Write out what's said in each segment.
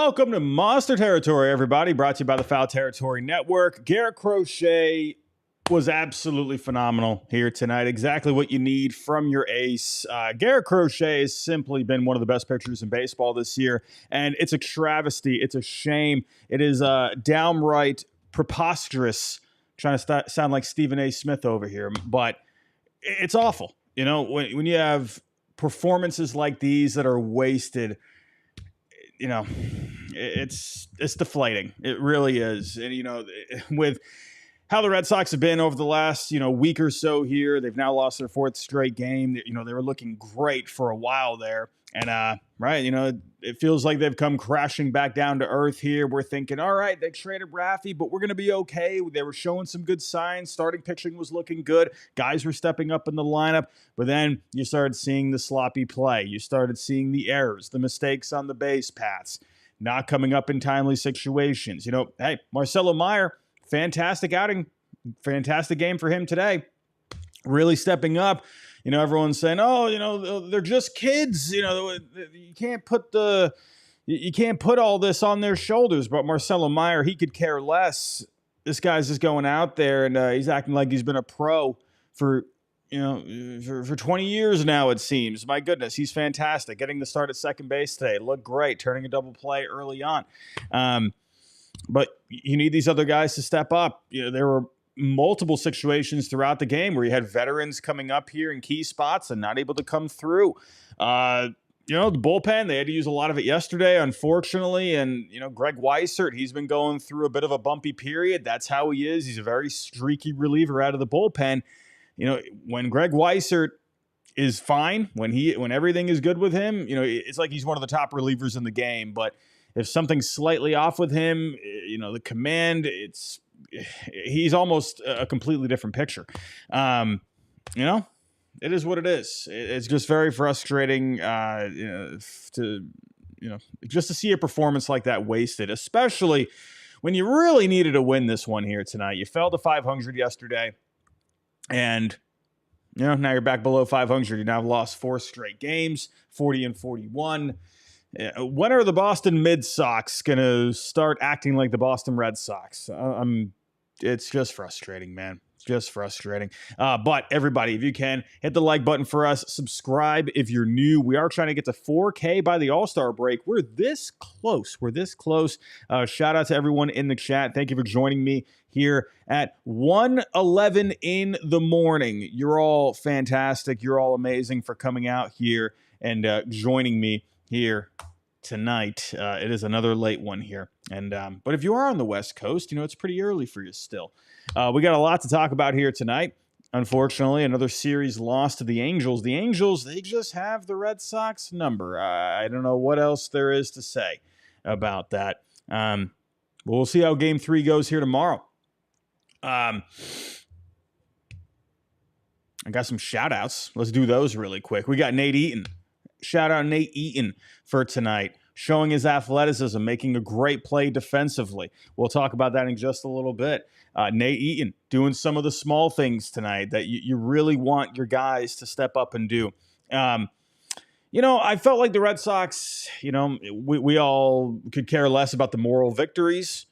Welcome to Monster Territory, everybody. Brought to you by the Foul Territory Network. Garrett Crochet was absolutely phenomenal here tonight. Exactly what you need from your ace. Garrett Crochet has simply been one of the best pitchers in baseball this year, and it's a travesty. It's a shame. It is downright preposterous. Trying to sound like Stephen A. Smith over here, but it's awful. You know, when you have performances like these that are wasted, you know, it's deflating. It really is. And, you know, with how the Red Sox have been over the last, week or so here, they've now lost their fourth straight game. You know, they were looking great for a while there. And, it feels like they've come crashing back down to earth here. We're thinking, all right, they traded Raffy, but we're going to be okay. They were showing some good signs. Starting pitching was looking good. Guys were stepping up in the lineup. But then you started seeing the sloppy play. You started seeing the errors, the mistakes on the base paths, not coming up in timely situations. Hey, Marcelo Meyer, fantastic outing, fantastic game for him today. Really stepping up. Everyone's saying, they're just kids. You can't put all this on their shoulders. But Marcelo Meyer, he could care less. This guy's just going out there and he's acting like he's been a pro for 20 years now, it seems. My goodness, he's fantastic. Getting the start at second base today. Looked great. Turning a double play early on. But you need these other guys to step up. There were multiple situations throughout the game where you had veterans coming up here in key spots and not able to come through. The bullpen, they had to use a lot of it yesterday, unfortunately. And, Greg Weissert, he's been going through a bit of a bumpy period. That's how he is. He's a very streaky reliever out of the bullpen. When Greg Weissert is fine, when everything is good with him, it's like he's one of the top relievers in the game. But if something's slightly off with him, the command, he's almost a completely different picture. It is what it is. It's just very frustrating, just to see a performance like that wasted, especially when you really needed to win this one here tonight. You fell to 500 yesterday, and now you're back below 500. You now have lost 4 straight games, 40-41. When are the Boston Mid Sox going to start acting like the Boston Red Sox? It's just frustrating, man. It's just frustrating. But everybody, if you can, hit the like button for us. Subscribe if you're new. We are trying to get to 4K by the All-Star break. We're this close. Shout out to everyone in the chat. Thank you for joining me here at 1:11 in the morning. You're all fantastic. You're all amazing for coming out here and joining me here tonight. It is another late one here. And but if you are on the West Coast, it's pretty early for you still. We got a lot to talk about here tonight. Unfortunately, another series lost to the Angels. The Angels, they just have the Red Sox number. I don't know what else there is to say about that. We'll see how Game 3 goes here tomorrow. I got some shout-outs. Let's do those really quick. We got Nate Eaton. Shout out Nate Eaton for tonight, showing his athleticism, making a great play defensively. We'll talk about that in just a little bit. Nate Eaton doing some of the small things tonight that you really want your guys to step up and do. I felt like the Red Sox, we all could care less about the moral victories,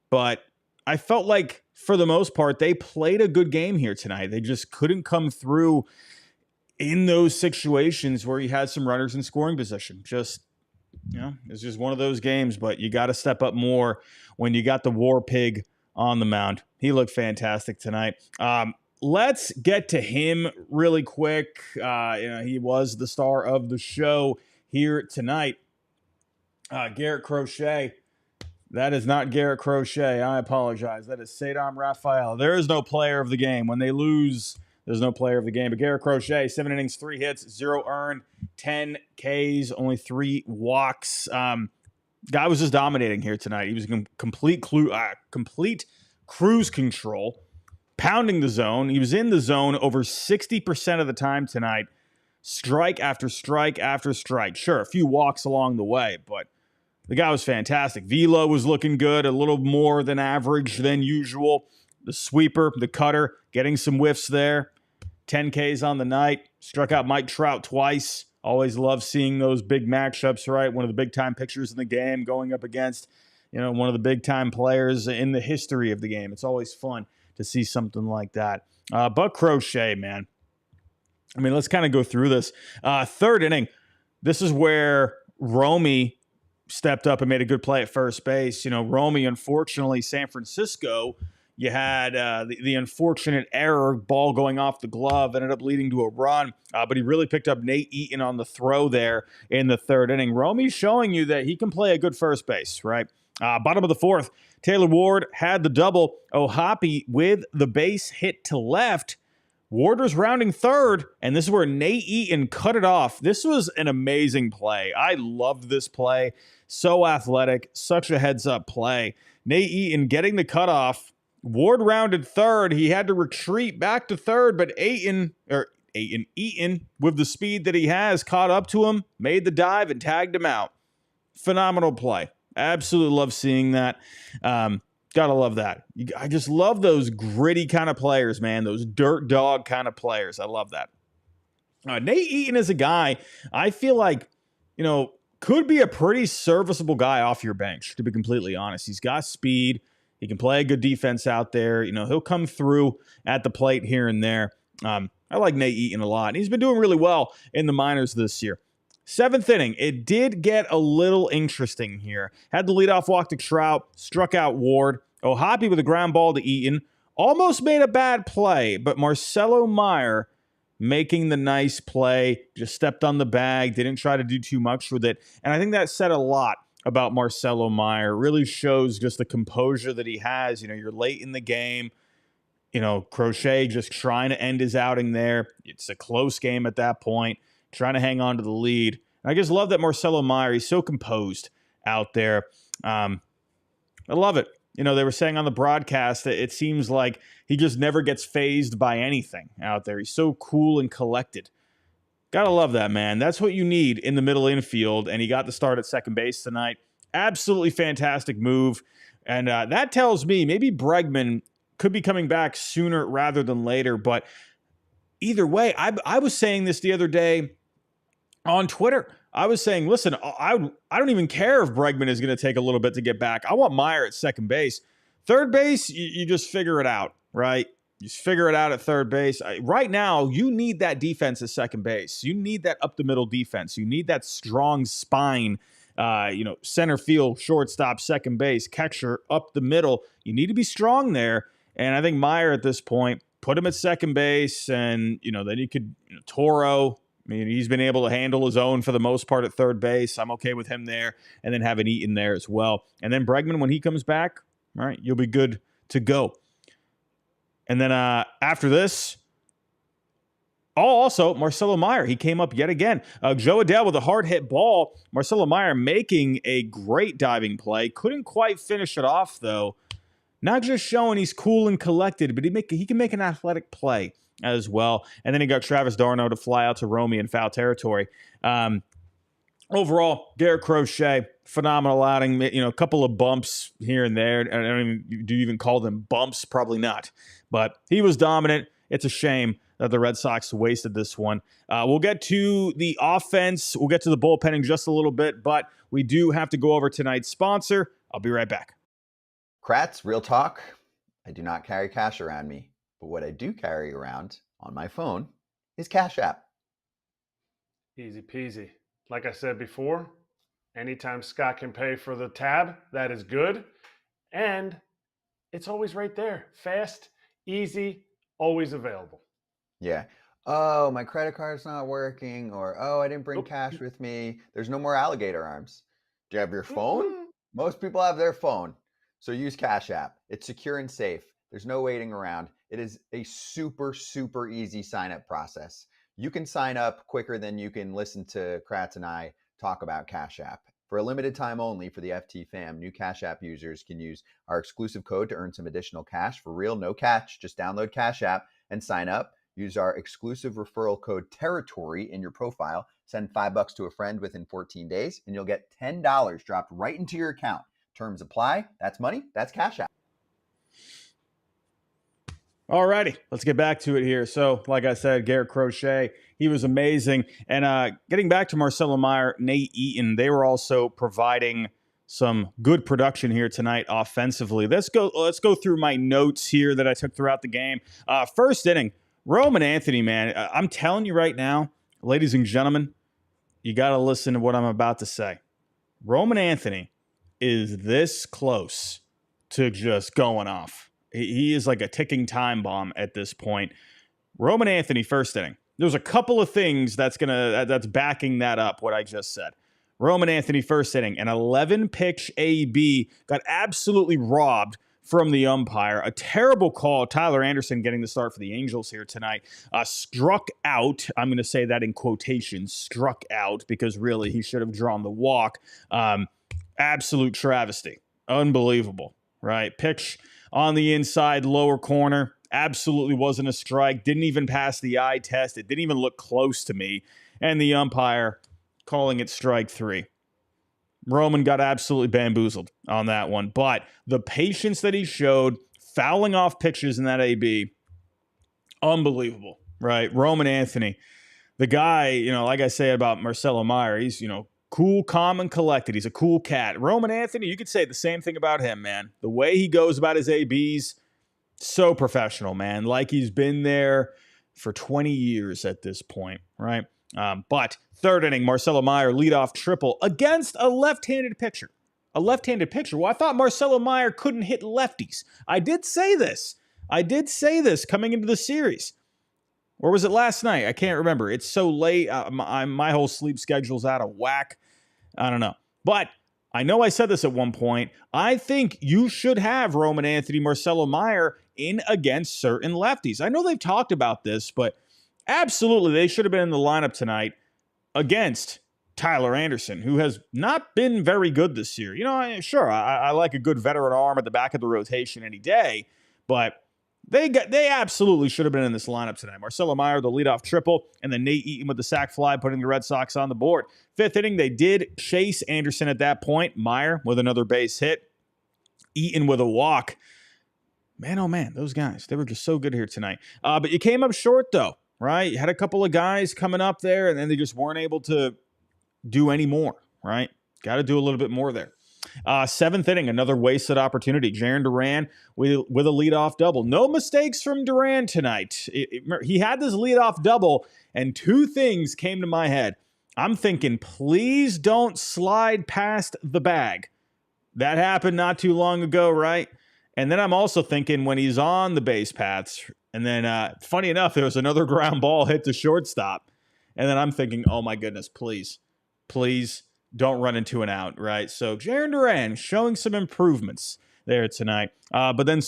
but I felt like for the most part, they played a good game here tonight. They just couldn't come through in those situations where you had some runners in scoring position. It's just one of those games, but you got to step up more when you got the War Pig on the mound. He looked fantastic tonight. Let's get to him really quick. He was the star of the show here tonight. Garrett Crochet. That is not Garrett Crochet. I apologize. That is Sadam Raphael. There is no player of the game. When they lose, there's no player of the game. But Garrett Crochet, 7 innings, 3 hits, 0 earned, 10 Ks, only 3 walks. Guy was just dominating here tonight. He was in complete cruise control, pounding the zone. He was in the zone over 60% of the time tonight. Strike after strike after strike. Sure, a few walks along the way, but the guy was fantastic. Velo was looking good, a little more than average than usual. The sweeper, the cutter, getting some whiffs there. 10 Ks on the night. Struck out Mike Trout twice. Always love seeing those big matchups, right? One of the big time pitchers in the game going up against, one of the big time players in the history of the game. It's always fun to see something like that. But Crochet, man. I mean, let's kind of go through this. Third inning, this is where Romy stepped up and made a good play at first base. Romy, unfortunately, San Francisco, you had the unfortunate error, ball going off the glove, ended up leading to a run. But he really picked up Nate Eaton on the throw there in the third inning. Romy's showing you that he can play a good first base, right? Bottom of the fourth, Taylor Ward had the double. O'Hoppe with the base hit to left. Ward was rounding third, and this is where Nate Eaton cut it off. This was an amazing play. I loved this play. So athletic, such a heads-up play. Nate Eaton getting the cutoff. Ward rounded third. He had to retreat back to third, but Eaton, with the speed that he has, caught up to him, made the dive, and tagged him out. Phenomenal play. Absolutely love seeing that. Gotta love that. I just love those gritty kind of players, man. Those dirt dog kind of players. I love that. Nate Eaton is a guy I feel like, could be a pretty serviceable guy off your bench, to be completely honest. He's got speed. He can play a good defense out there. He'll come through at the plate here and there. I like Nate Eaton a lot. And he's been doing really well in the minors this year. Seventh inning, it did get a little interesting here. Had the leadoff walk to Trout, struck out Ward. O'Hoppe with a ground ball to Eaton. Almost made a bad play, but Marcelo Meyer making the nice play, just stepped on the bag, didn't try to do too much with it. And I think that said a lot about Marcelo Meyer. Really shows just the composure that he has. You're late in the game. Crochet just trying to end his outing there. It's a close game at that point, trying to hang on to the lead. And I just love that Marcelo Meyer, he's so composed out there. I love it. They were saying on the broadcast that it seems like he just never gets fazed by anything out there. He's so cool and collected. Gotta love that, man. That's what you need in the middle infield, and he got the start at second base tonight. Absolutely fantastic move. And that tells me maybe Bregman could be coming back sooner rather than later. But either way, I was saying this the other day on Twitter. I was saying, listen, I don't even care if Bregman is going to take a little bit to get back. I want Meyer at second base. Third base, you just figure it out, right? You just figure it out at third base. Right now, you need that defense at second base. You need that up-the-middle defense. You need that strong spine, center field, shortstop, second base, catcher, up the middle. You need to be strong there. And I think Meyer at this point, put him at second base, and, then you could, Toro, he's been able to handle his own for the most part at third base. I'm okay with him there. And then having Eaton there as well. And then Bregman, when he comes back, all right, you'll be good to go. And then after this, also Marcelo Meyer, he came up yet again. Joe Adele with a hard hit ball. Marcelo Meyer making a great diving play. Couldn't quite finish it off, though. Not just showing he's cool and collected, but he can make an athletic play as well. And then he got Travis d'Arnaud to fly out to Romy in foul territory. Overall, Garrett Crochet, phenomenal outing. A couple of bumps here and there. I don't even, do you even call them bumps? Probably not. But he was dominant. It's a shame that the Red Sox wasted this one. We'll get to the offense. We'll get to the bullpen in just a little bit, but we do have to go over tonight's sponsor. I'll be right back. Kratz, real talk. I do not carry cash around me, but what I do carry around on my phone is Cash App. Easy peasy. Like I said before, anytime Scott can pay for the tab, that is good. And it's always right there. Fast, easy, always available. Yeah. Oh, my credit card's not working, or oh, I didn't bring cash with me. There's no more alligator arms. Do you have your phone? Most people have their phone. So use Cash App. It's secure and safe. There's no waiting around. It is a super, super easy sign-up process. You can sign up quicker than you can listen to Kratz and I talk about Cash App. For a limited time only for the FT fam, new Cash App users can use our exclusive code to earn some additional cash. For real, no catch. Just download Cash App and sign up. Use our exclusive referral code TERRITORY in your profile. Send $5 to a friend within 14 days, and you'll get $10 dropped right into your account. Terms apply. That's money. That's Cash App. Alrighty, let's get back to it here. So, like I said, Garrett Crochet, he was amazing. And getting back to Marcelo Meyer, Nate Eaton, they were also providing some good production here tonight offensively. Let's go through my notes here that I took throughout the game. First inning, Roman Anthony, man, I'm telling you right now, ladies and gentlemen, you got to listen to what I'm about to say. Roman Anthony is this close to just going off. He is like a ticking time bomb at this point. Roman Anthony, first inning. There's a couple of things that's backing that up, what I just said. Roman Anthony, first inning, an 11-pitch AB, got absolutely robbed from the umpire. A terrible call. Tyler Anderson getting the start for the Angels here tonight. Struck out. I'm going to say that in quotations. Struck out, because really he should have drawn the walk. Absolute travesty. Unbelievable, right? Pitch on the inside lower corner. Absolutely wasn't a strike. Didn't even pass the eye test. It didn't even look close to me. And the umpire calling it strike 3. Roman got absolutely bamboozled on that one. But the patience that he showed, fouling off pitches in that AB, unbelievable, right? Roman Anthony, the guy, like I say about Marcelo Meyer, he's, cool, calm, and collected. He's a cool cat. Roman Anthony, you could say the same thing about him, man. The way he goes about his ABs, so professional, man. Like he's been there for 20 years at this point, right? But third inning, Marcelo Meyer leadoff triple against a left-handed pitcher. A left-handed pitcher. Well, I thought Marcelo Meyer couldn't hit lefties. I did say this coming into the series. Or was it last night? I can't remember. It's so late. My whole sleep schedule's out of whack. I don't know. But I know I said this at one point. I think you should have Roman Anthony, Marcelo Meyer in against certain lefties. I know they've talked about this, but absolutely they should have been in the lineup tonight against Tyler Anderson, who has not been very good this year. Sure, I like a good veteran arm at the back of the rotation any day, but They absolutely should have been in this lineup tonight. Marcelo Meyer, the leadoff triple, and then Nate Eaton with the sac fly, putting the Red Sox on the board. Fifth inning, they did chase Anderson at that point. Meyer with another base hit. Eaton with a walk. Man, oh man, those guys, they were just so good here tonight. But you came up short, though, right? You had a couple of guys coming up there, and then they just weren't able to do any more, right? Got to do a little bit more there. Seventh inning, another wasted opportunity. Jarren Duran with a leadoff double. No mistakes from Duran tonight. He had this leadoff double, and two things came to my head. I'm thinking, please don't slide past the bag. That happened not too long ago, right? And then I'm also thinking when he's on the base paths, and then funny enough, there was another ground ball hit to shortstop. And then I'm thinking, oh my goodness, please don't run into an out, right? So Jarren Duran showing some improvements there tonight. But then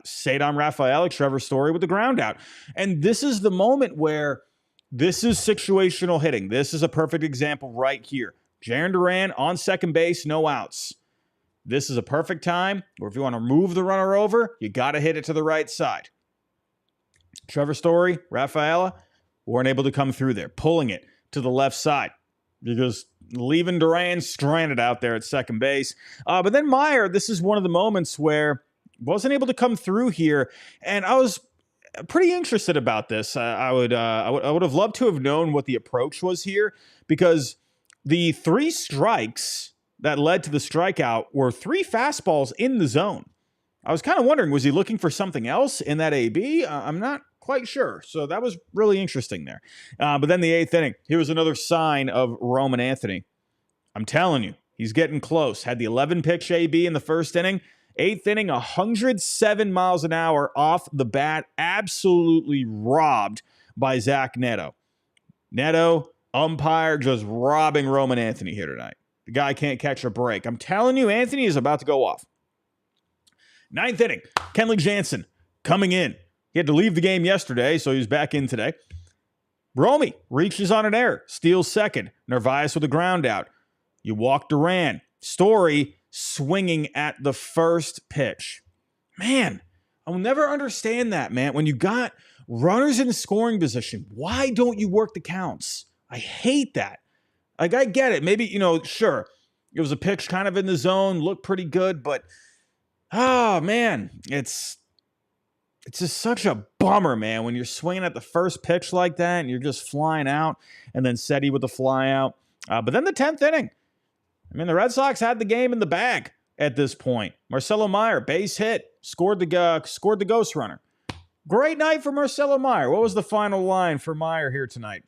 Cedar Rafael, Trevor Story with the ground out. And this is the moment where this is situational hitting. This is a perfect example right here. Jarren Duran on second base, no outs. This is a perfect time where if you want to move the runner over, you got to hit it to the right side. Trevor Story, Rafaela weren't able to come through there, pulling it to the left side because leaving Duran stranded out there at second base. But then Meyer, this is one of the moments where wasn't able to come through here, and I was pretty interested about this. I would have loved to have known what the approach was here, because the three strikes that led to the strikeout were three fastballs in the zone. I was kind of wondering, was he looking for something else in that AB? I'm not quite sure. So that was really interesting there. But then the eighth inning, here was another sign of Roman Anthony. I'm telling you, he's getting close. Had the 11-pitch AB in the first inning. Eighth inning, 107 miles an hour off the bat. Absolutely robbed by Zach Neto. Neto, umpire, just robbing Roman Anthony here tonight. The guy can't catch a break. I'm telling you, Anthony is about to go off. Ninth inning, Kenley Jansen coming in. He had to leave the game yesterday, so he's back in today. Romy reaches on an error, steals second. Narvaez with a ground out. You walk Duran. Story swinging at the first pitch. Man, I'll never understand that, man. When you got runners in scoring position, why don't you work the counts? I hate that. Like, I get it. Maybe, sure, it was a pitch kind of in the zone, looked pretty good, but, oh, man, it's it's just such a bummer, man, when you're swinging at the first pitch like that and you're just flying out, and then Seti with the fly out. But then the 10th inning, I mean, the Red Sox had the game in the bag at this point. Marcelo Meyer, base hit, scored the ghost runner. Great night for Marcelo Meyer. What was the final line for Meyer here tonight?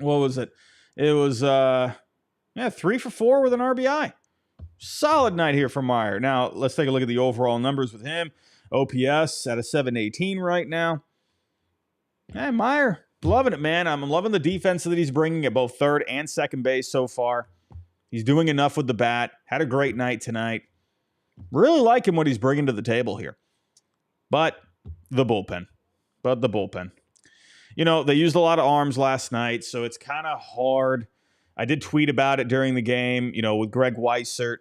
What was it? It was 3 for 4 with an RBI. Solid night here for Meyer. Now, let's take a look at the overall numbers with him. OPS at a 718 right now. Hey, Meyer, loving it, man. I'm loving the defense that he's bringing at both third and second base so far. He's doing enough with the bat. Had a great night tonight. Really liking what he's bringing to the table here. But the bullpen. You know, they used a lot of arms last night, so it's kind of hard. I did tweet about it during the game, you know, with Greg Weissert.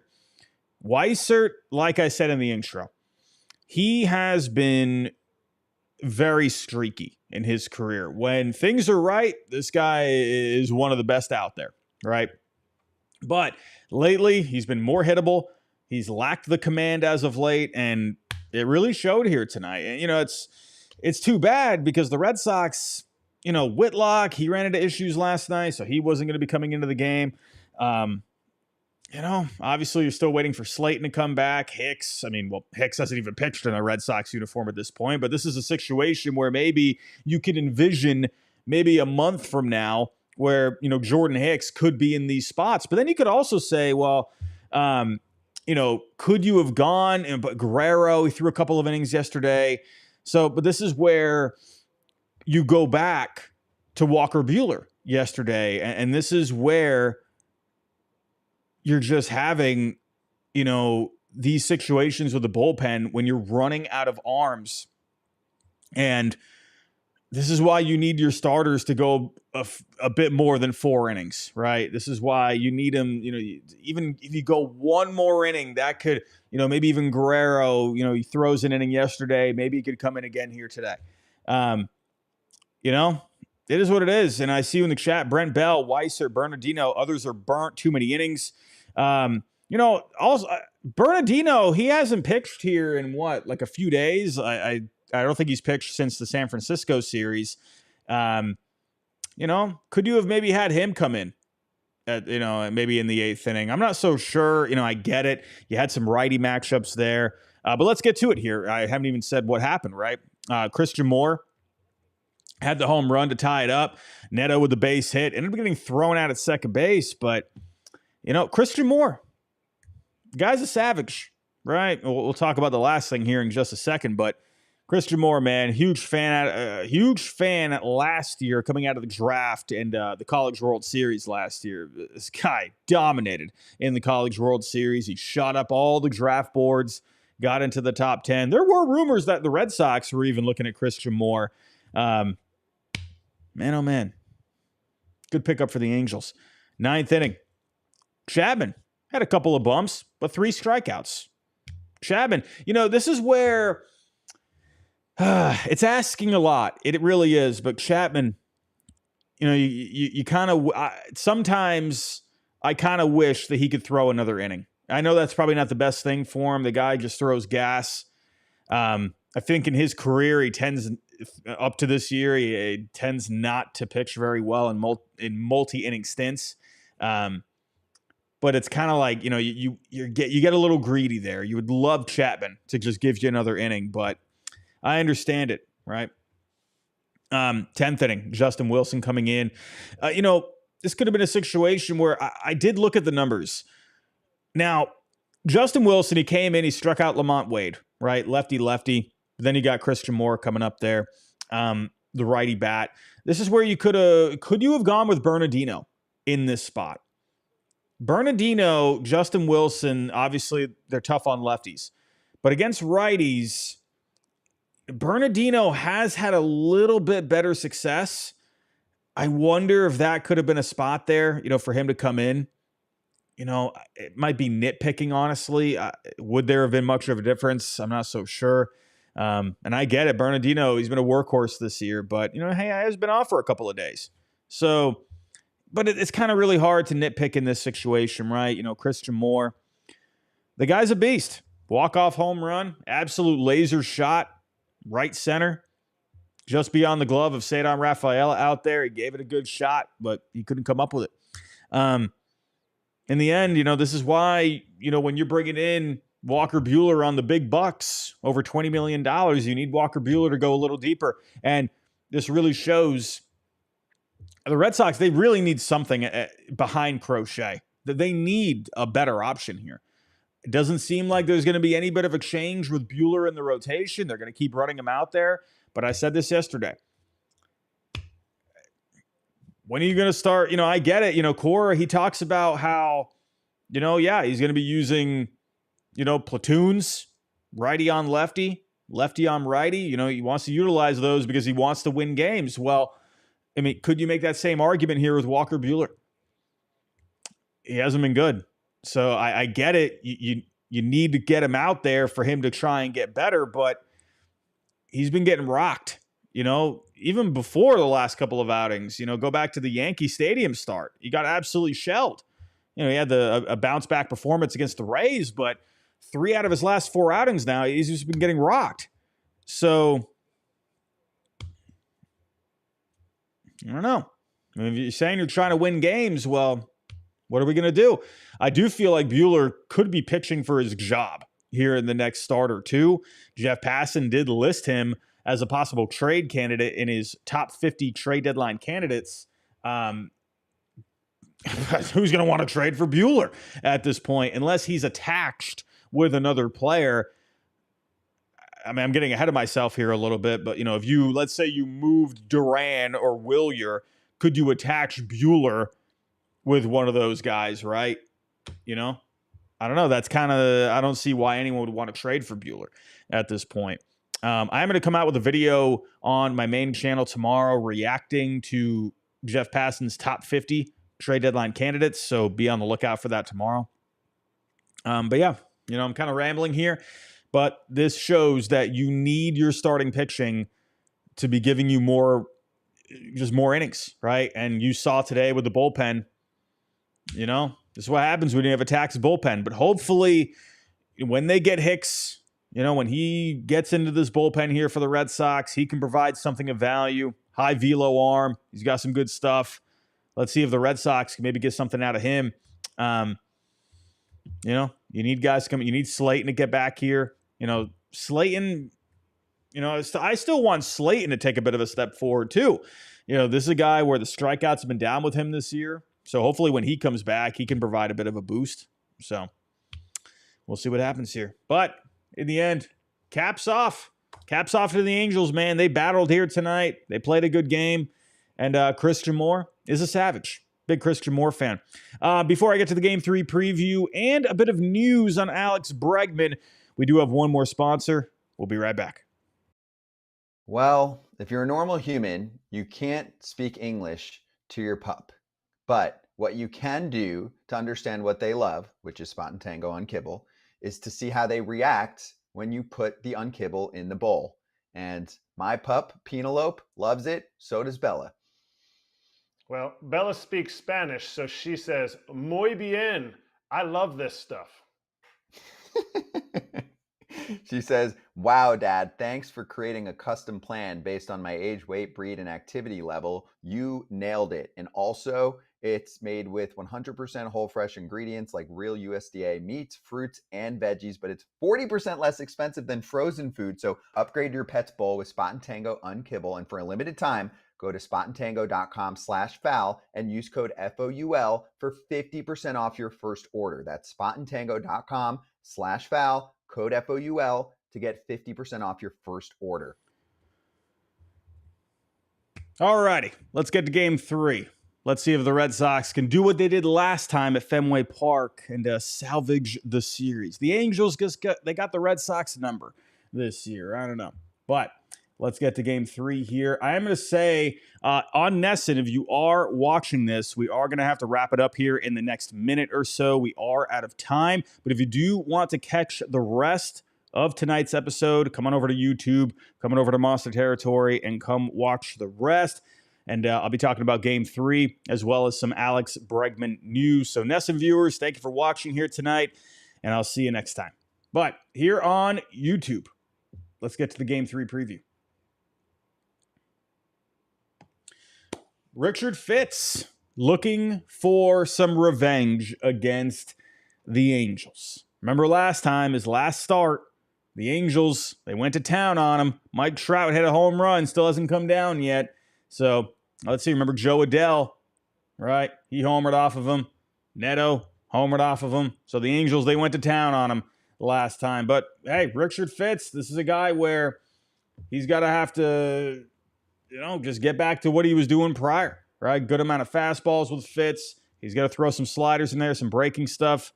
Weissert, like I said in the intro, he has been very streaky in his career. When things are right, this guy is one of the best out there, right? But lately, he's been more hittable. He's lacked the command as of late, and it really showed here tonight. And, you know, it's too bad because the Red Sox, you know, Whitlock, he ran into issues last night, so he wasn't going to be coming into the game. You know, obviously you're still waiting for Slayton to come back. Hicks hasn't even pitched in a Red Sox uniform at this point, but this is a situation where maybe you can envision maybe a month from now where, you know, Jordan Hicks could be in these spots. But then you could also say, well, you know, could you have gone? But Guerrero, he threw a couple of innings yesterday. So, but this is where you go back to Walker Buehler yesterday. And this is where you're just having, you know, these situations with the bullpen when you're running out of arms. And this is why you need your starters to go a bit more than 4 innings, right? This is why you need them, you know, even if you go one more inning, that could, you know, maybe even Guerrero, you know, he throws an inning yesterday. Maybe he could come in again here today. You know, it is what it is. And I see you in the chat, Brent Bell, Weiser, Bernardino, others are burnt, too many innings. You know, also Bernardino, he hasn't pitched here in what, like a few days. I don't think he's pitched since the San Francisco series. You know, could you have maybe had him come in at, you know, maybe in the 8th inning? I'm not so sure. You know, I get it. You had some righty matchups there. But let's get to it here. I haven't even said what happened, right? Christian Moore had the home run to tie it up. Neto with the base hit. Ended up getting thrown out at second base. But, you know, Christian Moore, the guy's a savage, right? We'll talk about the last thing here in just a second. But Christian Moore, man, huge fan last year coming out of the draft and the College World Series last year. This guy dominated in the College World Series. He shot up all the draft boards, got into the top 10. There were rumors that the Red Sox were even looking at Christian Moore. Man, oh man. Good pickup for the Angels. 9th inning. Chapman had a couple of bumps, but 3 strikeouts. Chapman, you know, this is where it's asking a lot. It really is. But Chapman, you know, you kind of sometimes I kind of wish that he could throw another inning. I know that's probably not the best thing for him. The guy just throws gas. I think in his career, he tends up to this year, he tends not to pitch very well in multi-inning stints. But it's kind of like, you know, you get a little greedy there. You would love Chapman to just give you another inning, but I understand it, right? 10th inning, Justin Wilson coming in. You know, this could have been a situation where I did look at the numbers. Now, Justin Wilson, he came in, he struck out Lamont Wade, right? Lefty. Then you got Christian Moore coming up there, the righty bat. This is where could you have gone with Bernardino in this spot? Bernardino, Justin Wilson, obviously they're tough on lefties. But against righties, Bernardino has had a little bit better success. I wonder if that could have been a spot there, you know, for him to come in. You know, it might be nitpicking, honestly. Would there have been much of a difference? I'm not so sure. And I get it. Bernardino, he's been a workhorse this year, but, you know, hey, I has been off for a couple of days. So, but it's kind of really hard to nitpick in this situation, right? You know, Christian Moore, the guy's a beast. Walk-off home run, absolute laser shot. right center, just beyond the glove of Cedar Rafaela out there. He gave it a good shot, but he couldn't come up with it. In the end, this is why, when you're bringing in Walker Buehler on the big bucks, over $20 million, you need Walker Buehler to go a little deeper. And this really shows the Red Sox, they really need something behind Crochet. That they need a better option here. It doesn't seem like there's going to be any bit of exchange with Buehler in the rotation. They're going to keep running him out there. But I said this yesterday. When are you going to start? I get it. Cora, he talks about how, he's going to be using, platoons, righty on lefty, lefty on righty. He wants to utilize those because he wants to win games. Well, could you make that same argument here with Walker Buehler? He hasn't been good. So I get it. You need to get him out there for him to try and get better, but he's been getting rocked. Even before the last couple of outings, go back to the Yankee Stadium start. He got absolutely shelled. He had a bounce back performance against the Rays, but 3 out of his last 4 outings now, he's just been getting rocked. So, I don't know. If you're saying you're trying to win games, well, what are we going to do? I do feel like Buehler could be pitching for his job here in the next start or two. Jeff Passan did list him as a possible trade candidate in his top 50 trade deadline candidates. Who's going to want to trade for Buehler at this point, unless he's attached with another player? I'm getting ahead of myself here a little bit, but if let's say you moved Duran or Wilyer, could you attach Buehler with one of those guys, right? I don't know. That's I don't see why anyone would want to trade for Buehler at this point. I'm going to come out with a video on my main channel tomorrow reacting to Jeff Passan's top 50 trade deadline candidates. So be on the lookout for that tomorrow. But yeah, I'm kind of rambling here, but this shows that you need your starting pitching to be giving you more innings, right? And you saw today with the bullpen, this is what happens when you have a taxed bullpen. But hopefully when they get Hicks, when he gets into this bullpen here for the Red Sox, he can provide something of value. High velo arm. He's got some good stuff. Let's see if the Red Sox can maybe get something out of him. You need guys coming. You need Slayton to get back here. Slayton, I still want Slayton to take a bit of a step forward too. This is a guy where the strikeouts have been down with him this year. So hopefully when he comes back, he can provide a bit of a boost. So we'll see what happens here. But in the end, caps off. Caps off to the Angels, man. They battled here tonight. They played a good game. And Christian Moore is a savage. Big Christian Moore fan. Before I get to the Game 3 preview and a bit of news on Alex Bregman, we do have one more sponsor. We'll be right back. Well, if you're a normal human, you can't speak English to your pup. But what you can do to understand what they love, which is Spot and Tango on Kibble, is to see how they react when you put the unkibble in the bowl. And my pup, Penelope, loves it. So does Bella. Well, Bella speaks Spanish, so she says, muy bien. I love this stuff. She says, wow, Dad, thanks for creating a custom plan based on my age, weight, breed, and activity level. You nailed it. And also, it's made with 100% whole fresh ingredients like real USDA meats, fruits, and veggies, but it's 40% less expensive than frozen food. So upgrade your pet's bowl with Spot and Tango Unkibble. And for a limited time, go to spotandtango.com/foul and use code FOUL for 50% off your first order. That's spotandtango.com/foul, code FOUL to get 50% off your first order. All righty, let's get to Game 3. Let's see if the Red Sox can do what they did last time at Fenway Park and salvage the series. The Angels they got the Red Sox number this year. I don't know. But let's get to Game 3 here. I am going to say on Nesson, if you are watching this, we are going to have to wrap it up here in the next minute or so. We are out of time. But if you do want to catch the rest of tonight's episode, come on over to YouTube, come on over to Monster Territory, and come watch the rest. And I'll be talking about Game 3 as well as some Alex Bregman news. So Nesson viewers, thank you for watching here tonight, and I'll see you next time. But here on YouTube, let's get to the Game 3 preview. Richard Fitz looking for some revenge against the Angels. Remember last time, his last start, the Angels, they went to town on him. Mike Trout hit a home run, still hasn't come down yet. So let's see, remember Joe Adele, right? He homered off of him. Neto homered off of him. So the Angels, they went to town on him last time. But hey, Richard Fitz, this is a guy where he's got to have to, just get back to what he was doing prior, right? Good amount of fastballs with Fitz. He's got to throw some sliders in there, some breaking stuff.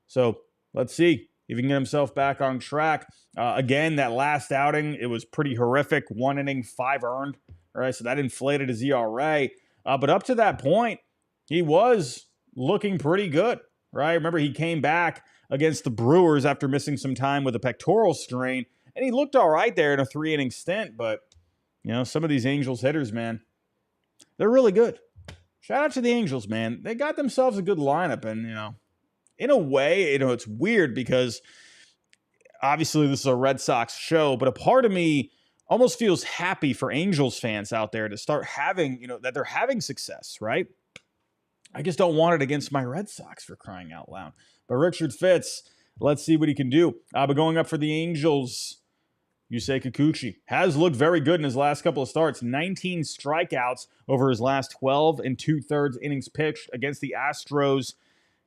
So let's see if he can get himself back on track. Again, that last outing, it was pretty horrific. 1 inning, 5 earned, right? So that inflated his ERA. But up to that point, he was looking pretty good, right? Remember, he came back against the Brewers after missing some time with a pectoral strain, and he looked all right there in a 3-inning stint. But, some of these Angels hitters, man, they're really good. Shout out to the Angels, man. They got themselves a good lineup, and, in a way, it's weird because obviously this is a Red Sox show, but a part of me almost feels happy for Angels fans out there to start having, that they're having success, right? I just don't want it against my Red Sox, for crying out loud. But Richard Fitz, let's see what he can do. But going up for the Angels, Yusei Kikuchi has looked very good in his last couple of starts. 19 strikeouts over his last 12 and 2/3 innings pitched against the Astros.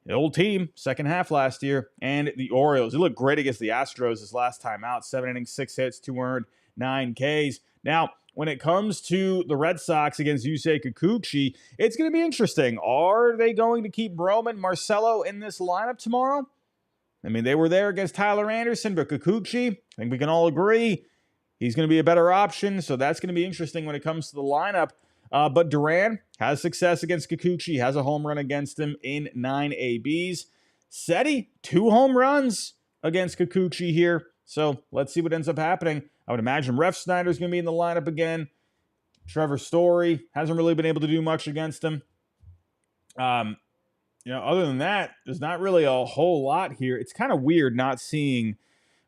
The old team, second half last year, and the Orioles. He looked great against the Astros his last time out. 7 innings, 6 hits, 2 earned, 9 Ks. Now, when it comes to the Red Sox against Yusei Kikuchi, it's going to be interesting. Are they going to keep Bregman, Marcelo in this lineup tomorrow? I mean, they were there against Tyler Anderson, but Kikuchi, I think we can all agree, he's going to be a better option, so that's going to be interesting when it comes to the lineup. But Duran has success against Kikuchi, has a home run against him in 9 ABs. Seti, 2 home runs against Kikuchi here. So let's see what ends up happening. I would imagine Ref Snyder's going to be in the lineup again. Trevor Story hasn't really been able to do much against him. Other than that, there's not really a whole lot here. It's kind of weird not seeing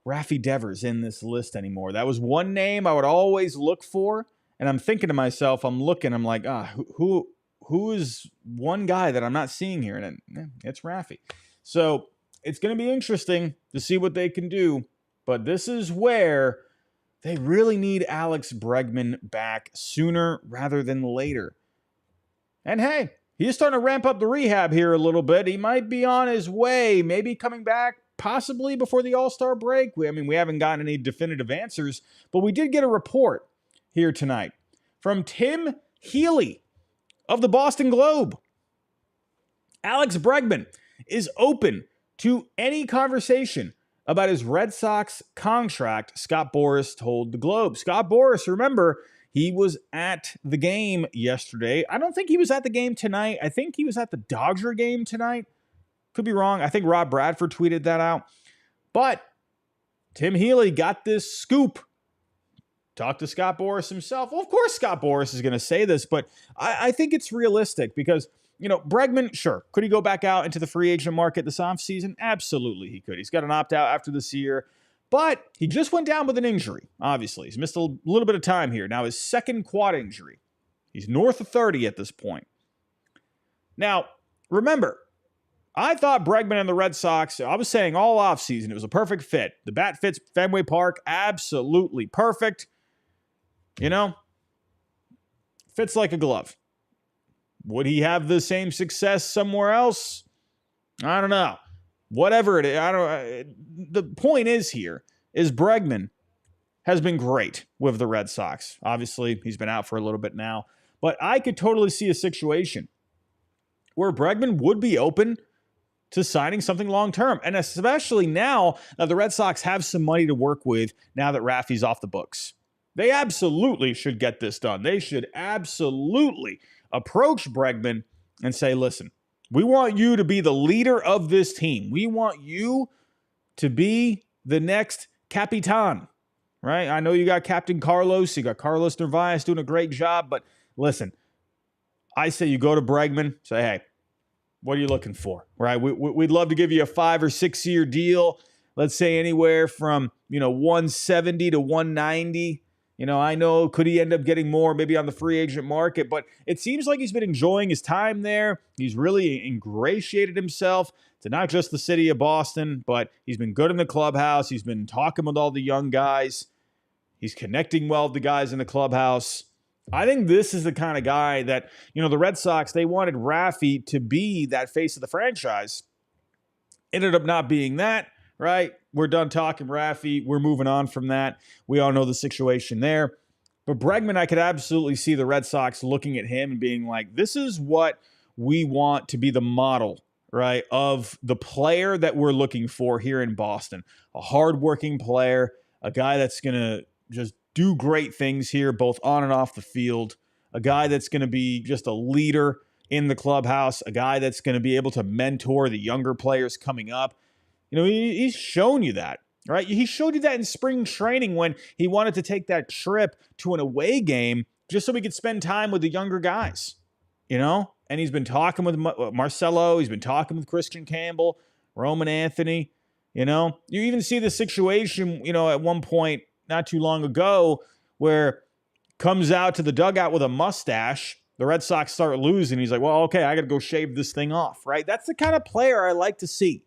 Rafi Devers in this list anymore. That was one name I would always look for. And I'm thinking to myself, I'm like, who is one guy that I'm not seeing here? And it's Rafi. So it's going to be interesting to see what they can do. But this is where they really need Alex Bregman back sooner rather than later. And hey, he's starting to ramp up the rehab here a little bit. He might be on his way, maybe coming back possibly before the All-Star break. We haven't gotten any definitive answers, but we did get a report here tonight from Tim Healy of the Boston Globe. Alex Bregman is open to any conversation about his Red Sox contract, Scott Boras told the Globe. Scott Boras, remember, he was at the game yesterday. I don't think he was at the game tonight. I think he was at the Dodger game tonight. Could be wrong. I think Rob Bradford tweeted that out. But Tim Healy got this scoop. Talked to Scott Boras himself. Well, of course Scott Boras is going to say this, but I think it's realistic because, Bregman, sure, could he go back out into the free agent market this offseason? Absolutely he could. He's got an opt-out after this year, but he just went down with an injury, obviously. He's missed a little bit of time here. Now, his second quad injury. He's north of 30 at this point. Now, remember, I thought Bregman and the Red Sox, I was saying all offseason, it was a perfect fit. The bat fits Fenway Park, absolutely perfect. Fits like a glove. Would he have the same success somewhere else? I don't know. Whatever it is, the point is Bregman has been great with the Red Sox. Obviously, he's been out for a little bit now. But I could totally see a situation where Bregman would be open to signing something long-term. And especially now that the Red Sox have some money to work with now that Rafi's off the books. They absolutely should get this done. They should absolutely approach Bregman and say, listen, we want you to be the leader of this team. We want you to be the next Capitan, right? I know you got Captain Carlos. You got Carlos Narvaez doing a great job. But listen, I say you go to Bregman, say, hey, what are you looking for, right? We'd love to give you a 5 or 6 year deal. let's say anywhere from, 170 to 190. I know, could he end up getting more maybe on the free agent market, but it seems like he's been enjoying his time there. He's really ingratiated himself to not just the city of Boston, but he's been good in the clubhouse. He's been talking with all the young guys. He's connecting well with the guys in the clubhouse. I think this is the kind of guy that, the Red Sox, they wanted Rafi to be that face of the franchise. Ended up not being that, right? We're done talking Rafi. We're moving on from that. We all know the situation there. But Bregman, I could absolutely see the Red Sox looking at him and being like, this is what we want to be the model, right, of the player that we're looking for here in Boston. A hardworking player, a guy that's going to just do great things here, both on and off the field. A guy that's going to be just a leader in the clubhouse. A guy that's going to be able to mentor the younger players coming up. He's shown you that, right? He showed you that in spring training when he wanted to take that trip to an away game just so he could spend time with the younger guys, And he's been talking with Marcelo. He's been talking with Christian Campbell, Roman Anthony. You even see the situation, at one point, not too long ago, where comes out to the dugout with a mustache. The Red Sox start losing. He's like, well, okay, I got to go shave this thing off, right? That's the kind of player I like to see,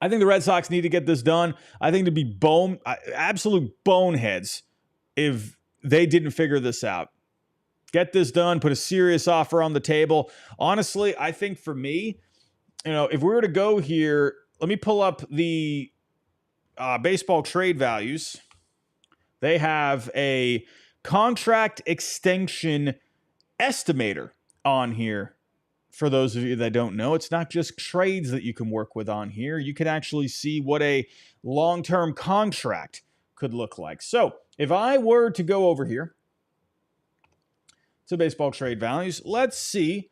I think the Red Sox need to get this done. I think to be absolute boneheads if they didn't figure this out. Get this done, put a serious offer on the table. Honestly, I think for me, if we were to go here, let me pull up the baseball trade values. They have a contract extension estimator on here. For those of you that don't know, it's not just trades that you can work with on here. You can actually see what a long-term contract could look like. So if I were to go over here to baseball trade values, let's see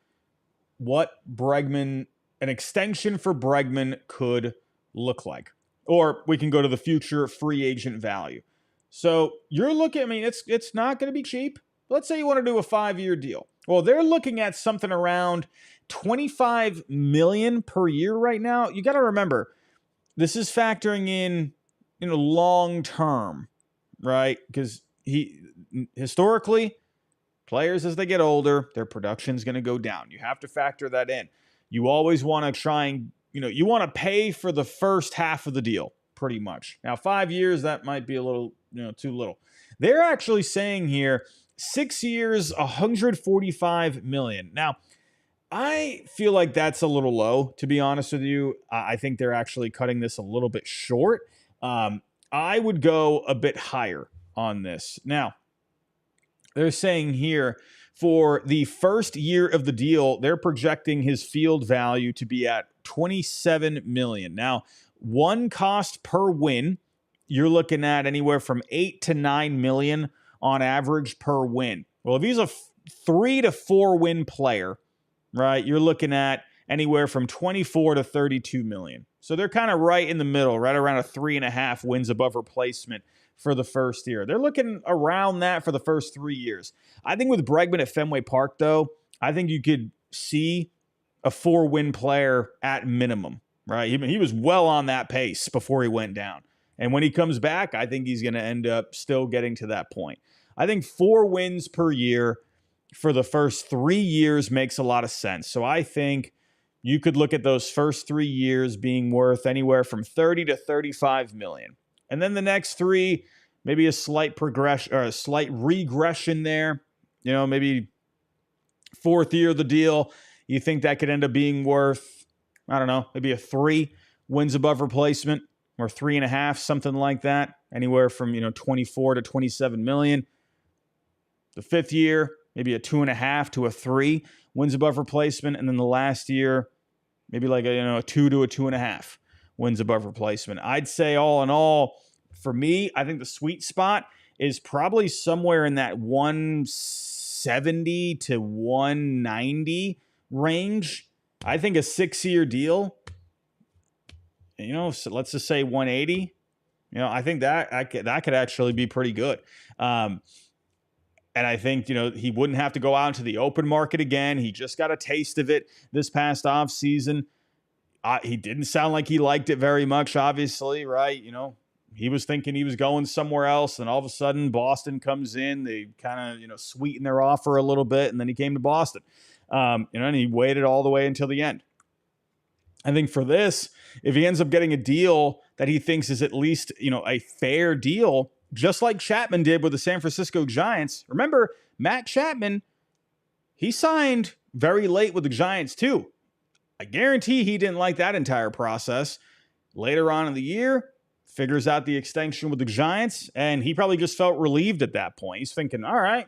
what an extension for Bregman could look like. Or we can go to the future free agent value. So you're looking, it's not going to be cheap. Let's say you want to do a 5-year deal. Well, they're looking at something around $25 million per year right now. You got to remember, this is factoring in, long term, right? Because historically, players as they get older, their production's going to go down. You have to factor that in. You always want to try and, you want to pay for the first half of the deal, pretty much. Now, 5 years, that might be a little, too little. They're actually saying here, 6 years, $145 million. Now, I feel like that's a little low, to be honest with you. I think they're actually cutting this a little bit short. I would go a bit higher on this. Now, they're saying here for the first year of the deal, they're projecting his field value to be at $27 million. Now, one cost per win, you're looking at anywhere from $8 to $9 million on average per win. Well, if he's a 3 to 4 win player, right, you're looking at anywhere from 24 to 32 million. So they're kind of right in the middle, right around a 3.5 wins above replacement for the first year. They're looking around that for the first 3 years. I think with Bregman at Fenway Park, though, I think you could see a 4-win player at minimum, right? He was well on that pace before he went down. And when he comes back, I think he's going to end up still getting to that point. I think 4 wins per year for the first 3 years makes a lot of sense. So I think you could look at those first 3 years being worth anywhere from 30 to 35 million. And then the next 3, maybe a slight progression or a slight regression there. Maybe 4th year of the deal, you think that could end up being worth, I don't know, maybe a 3 wins above replacement or 3.5, something like that. Anywhere from, 24 to 27 million. The 5th year, maybe a 2.5 to a 3 wins above replacement. And then the last year, maybe like a 2 to a 2.5 wins above replacement. I'd say all in all, for me, I think the sweet spot is probably somewhere in that 170 to 190 range. I think a 6-year deal, so let's just say 180. I think that could actually be pretty good. And I think, he wouldn't have to go out into the open market again. He just got a taste of it this past offseason. He didn't sound like he liked it very much, obviously, right? He was thinking he was going somewhere else, and all of a sudden Boston comes in. They kind of, sweeten their offer a little bit, and then he came to Boston. And he waited all the way until the end. I think for this, if he ends up getting a deal that he thinks is at least, a fair deal, just like Chapman did with the San Francisco Giants. Remember, Matt Chapman, he signed very late with the Giants too. I guarantee he didn't like that entire process. Later on in the year, figures out the extension with the Giants, and he probably just felt relieved at that point. He's thinking, all right,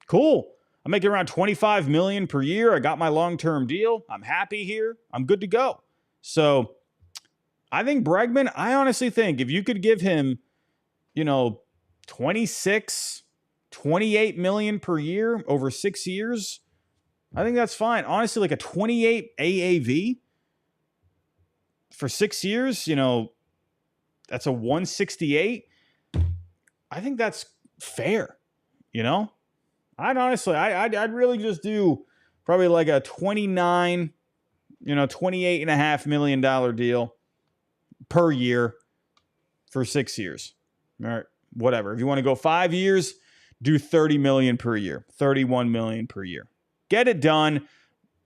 cool. I'm making around $25 million per year. I got my long-term deal. I'm happy here. I'm good to go. So I think Bregman, I honestly think if you could give him, 26, 28 million per year over 6 years, I think that's fine. Honestly, like a 28 AAV for 6 years, that's a 168. I think that's fair, I'd really just do probably like a 29, $28.5 million deal per year for 6 years. All right, whatever. If you want to go 5 years, do 30 million per year, 31 million per year. Get it done.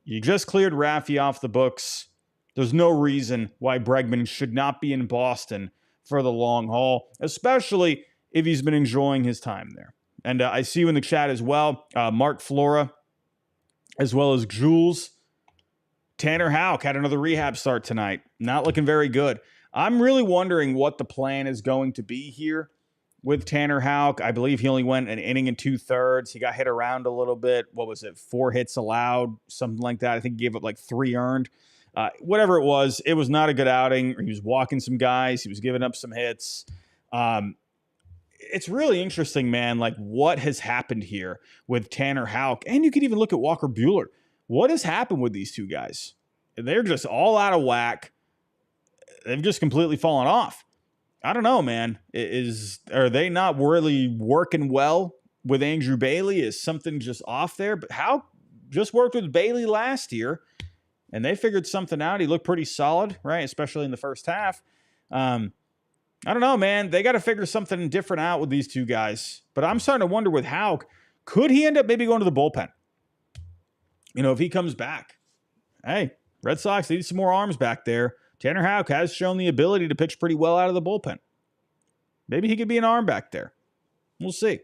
You just cleared Raffy off the books. There's no reason why Bregman should not be in Boston for the long haul, especially if he's been enjoying his time there. And I see you in the chat as well, Mark Flora, as well as Jules. Tanner Houck had another rehab start tonight. Not looking very good. I'm really wondering what the plan is going to be here with Tanner Houck. I believe he only went an inning and 2/3. He got hit around a little bit. What was it? 4 hits allowed, something like that. I think he gave up like 3 earned. Whatever it was not a good outing. He was walking some guys. He was giving up some hits. It's really interesting, man, like what has happened here with Tanner Houck. And you could even look at Walker Buehler. What has happened with these two guys? They're just all out of whack. They've just completely fallen off. I don't know, man. Are they not really working well with Andrew Bailey? Is something just off there? But Houck just worked with Bailey last year, and they figured something out. He looked pretty solid, right? Especially in the first half. I don't know, man. They got to figure something different out with these two guys. But I'm starting to wonder with Houck, could he end up maybe going to the bullpen? If he comes back. Hey, Red Sox need some more arms back there. Tanner Houck has shown the ability to pitch pretty well out of the bullpen. Maybe he could be an arm back there. We'll see.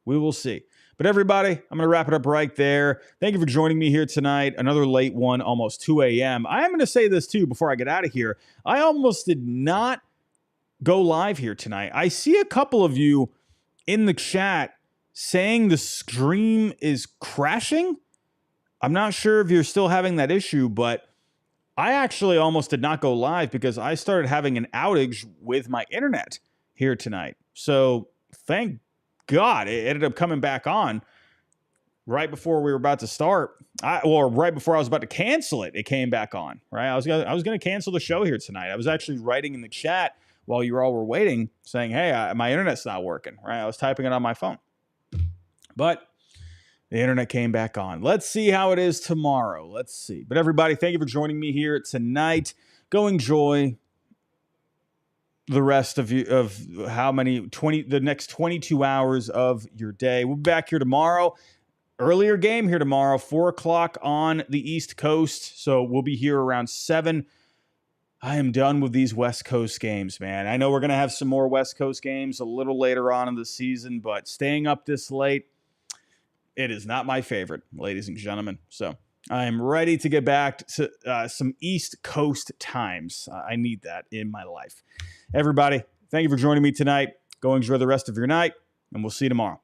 We will see. But everybody, I'm going to wrap it up right there. Thank you for joining me here tonight. Another late one, almost 2 a.m. I am going to say this too before I get out of here. I almost did not go live here tonight. I see a couple of you in the chat saying the stream is crashing. I'm not sure if you're still having that issue, but I actually almost did not go live because I started having an outage with my internet here tonight. So thank God it ended up coming back on right before we were about to start. Right before I was about to cancel it, it came back on. Right, I was gonna cancel the show here tonight. I was actually writing in the chat while you all were waiting, saying, "Hey, my internet's not working." Right, I was typing it on my phone, but the internet came back on. Let's see how it is tomorrow. Let's see. But everybody, thank you for joining me here tonight. Go enjoy the rest of the next 22 hours of your day. We'll be back here tomorrow. Earlier game here tomorrow, 4 o'clock on the East Coast. So we'll be here around 7. I am done with these West Coast games, man. I know we're going to have some more West Coast games a little later on in the season, but staying up this late, it is not my favorite, ladies and gentlemen. So I am ready to get back to some East Coast times. I need that in my life. Everybody, thank you for joining me tonight. Go enjoy the rest of your night, and we'll see you tomorrow.